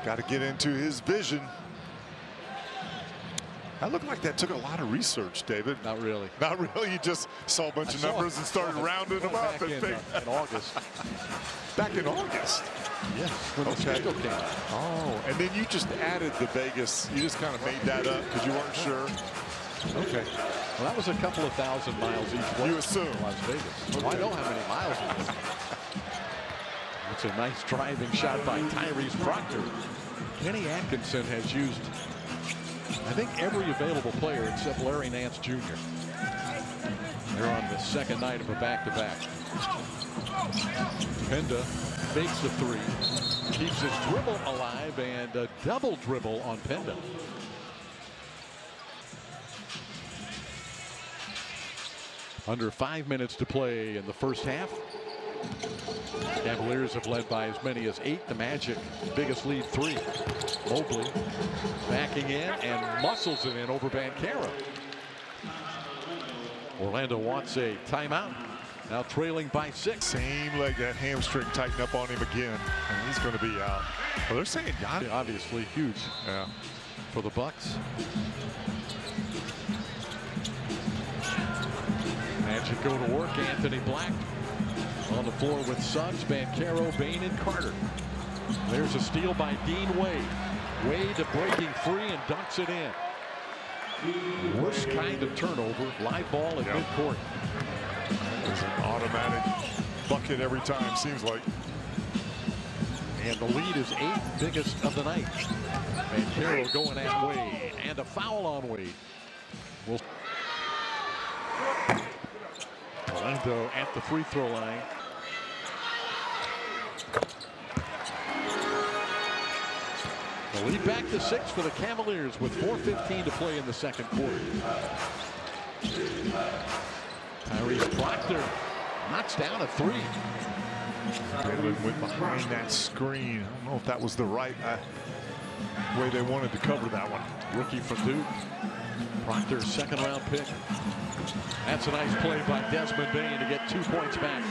Got to get into his vision. That looked like that took a lot of research, David. Not really. Not really. You just saw a bunch of numbers and started rounding them up. In August. Back in August? Yes, when the schedule came out. Oh, and then you just added the Vegas. You just kind of made that up because you weren't sure. Okay. Well, that was a couple of thousand miles each way. You assume. Las Vegas. Well, I know how many miles it is. It's a nice driving shot by Tyrese Proctor. Kenny Atkinson has used, I think, every available player except Larry Nance Jr. They're on the second night of a back-to-back. Penda fakes the three, keeps his dribble alive, and a double dribble on Penda. Under 5 minutes to play in the first half. Cavaliers have led by as many as 8. The Magic, biggest lead 3. Mobley backing in and muscles it in over Banchero. Orlando wants a timeout. Now trailing by 6. Same leg, that hamstring tighten up on him again, and he's going to be out. Well, they're saying Giannis. Obviously huge for the Bucks. Magic go to work. Anthony Black on the floor with Suggs, Banchero, Bain, and Carter. There's a steal by Dean Wade. Wade breaking free and dunks it in. Worst kind of turnover. Live ball at midcourt. It's an automatic bucket every time, seems like. And the lead is 8th biggest of the night. Banchero going at Wade, and a foul on Wade. Orlando at the free throw line. The lead back to 6 for the Cavaliers with 4:15 to play in the second quarter. Tyrese Proctor knocks down a 3. Jalen went behind that screen. I don't know if that was the right way they wanted to cover that one. Rookie from Duke. Proctor's second-round pick. That's a nice play by Desmond Bain to get 2 points back.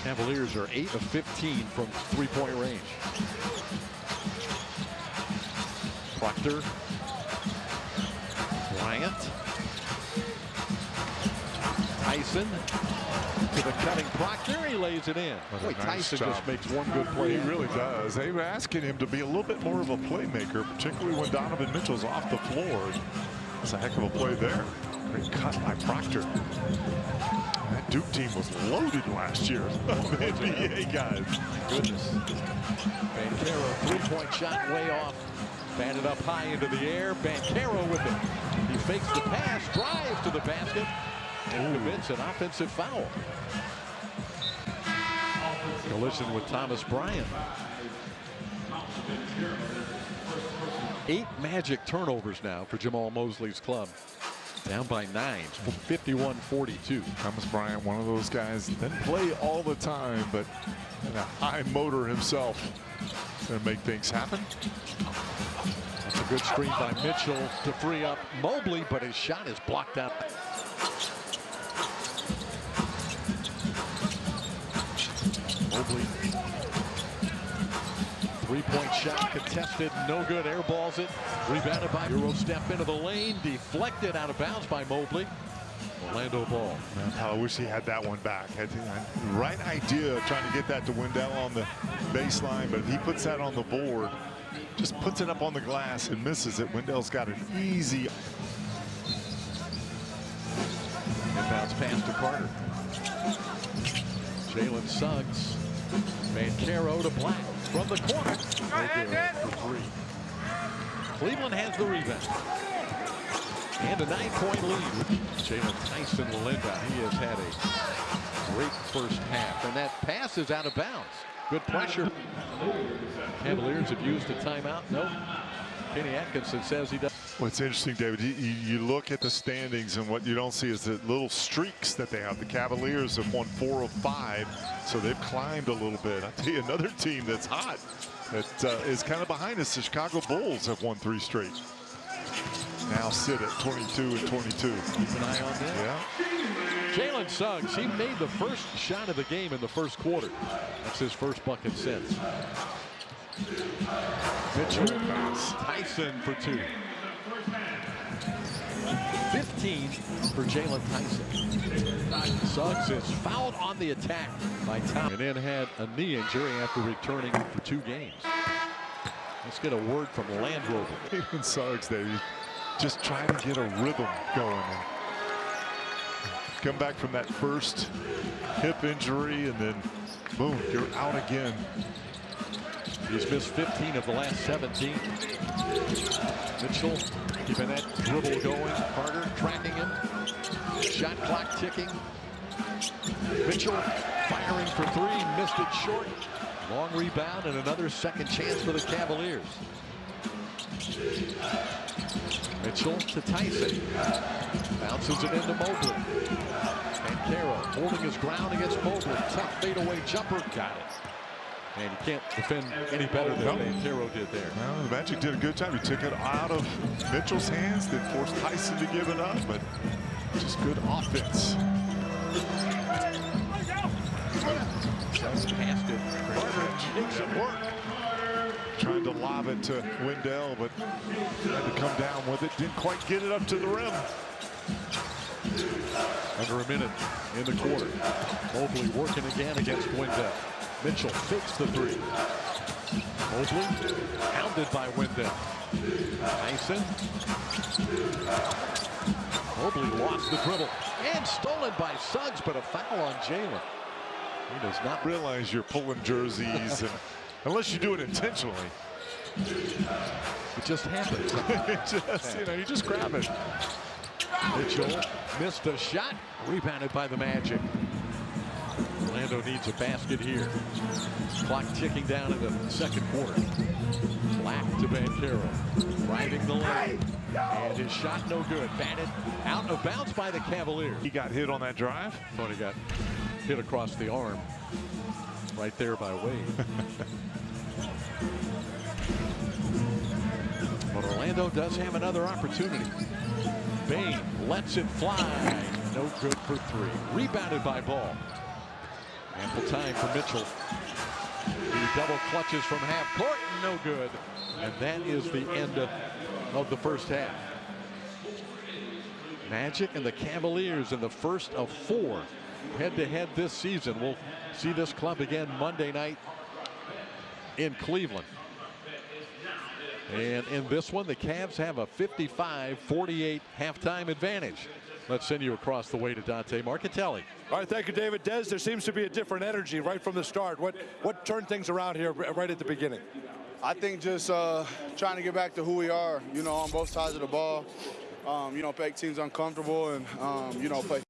Cavaliers are 8 of 15 from 3-point range. Proctor. Bryant. Tyson to the cutting Proctor. He lays it in. Boy, nice Tyson job. just makes one good play. He really does. They were asking him to be a little bit more of a playmaker, particularly when Donovan Mitchell's off the floor. That's a heck of a play there. Great cut by Proctor. That Duke team was loaded last year. NBA guys. My goodness. Banchero, 3-point shot way off. Batted up high into the air. Banchero with it. He fakes the pass, drives to the basket, and commits an offensive foul. Collision with Thomas Bryant. 8 Magic turnovers now for Jamal Mosley's club. Down by 9, 51-42. Thomas Bryant, one of those guys, doesn't play all the time, but a high motor himself. Going to make things happen. That's a good screen by Mitchell to free up Mobley, but his shot is blocked out. Mobley. 3-point shot contested, no good, airballs it. Rebounded by Euro, step into the lane, deflected out of bounds by Mobley. Orlando ball. Man, I wish he had that one back. Had the right idea trying to get that to Wendell on the baseline, but he puts that on the board, just puts it up on the glass and misses it. Wendell's got an easy. Inbounds pass to Carter. Jalen Suggs. Banchero to Black from the corner. For 3. Cleveland has the rebound. And a 9-point lead. Jalen Tyson will inbound. He has had a great first half. And that pass is out of bounds. Good pressure. Cavaliers have used a timeout. Nope. Kenny Atkinson says he does. Well, it's interesting, David. You look at the standings, and what you don't see is the little streaks that they have. The Cavaliers have won 4 of 5, so they've climbed a little bit. I tell you, another team that's hot that is kind of behind us. The Chicago Bulls have won 3 straight. Now sit at 22 and 22. Keep an eye on that. Yeah. Jalen Suggs, he made the first shot of the game in the first quarter. That's his first bucket since. Mitchell, Tyson for 2. 15 for Jalen Tyson. Suggs is fouled on the attack by Tom. And then had a knee injury after returning for 2 games. Let's get a word from Landrover. Jalen Suggs, they just trying to get a rhythm going. Come back from that first hip injury, and then boom, you're out again. He's missed 15 of the last 17. Mitchell keeping that dribble going. Carter tracking him. Shot clock ticking. Mitchell firing for 3. Missed it short. Long rebound and another second chance for the Cavaliers. Mitchell to Tyson. Bounces it into Mobley. Banchero holding his ground against Mobley. Tough fadeaway jumper. Got it. And you can't defend any better than Banchero did there. Well, the Magic did a good job. He took it out of Mitchell's hands, then forced Tyson to give it up, but just good offense. Passed it. Carter makes it work. Trying to lob it to Wendell, but had to come down with it. Didn't quite get it up to the rim. Under a minute in the quarter. Mobley working again against Wendell. Mitchell fakes the 3. Mobley hounded by Wendell. Tyson. Mobley lost the dribble and stolen by Suggs, but a foul on Jalen. He does not realize you're pulling jerseys, and unless you do it intentionally. It just happens. You just grab it. Mitchell missed a shot. Rebounded by the Magic. Orlando needs a basket here. Clock ticking down in the second quarter. Black to Banchero. Driving the lane. And his shot no good. Batted out of bounds by the Cavaliers. He got hit on that drive. Thought he got hit across the arm. Right there by Wade. But Orlando does have another opportunity. Bain lets it fly. No good for 3. Rebounded by Ball. Ample time for Mitchell. He double clutches from half court. No good. And that is the end of the first half. Magic and the Cavaliers in the first of 4 head-to-head this season. We'll see this club again Monday night in Cleveland. And in this one, the Cavs have a 55-48 halftime advantage. Let's send you across the way to Dante Marchitelli. All right, thank you, David. Des, there seems to be a different energy right from the start. What turned things around here right at the beginning? I think just trying to get back to who we are, on both sides of the ball. Make teams uncomfortable and, play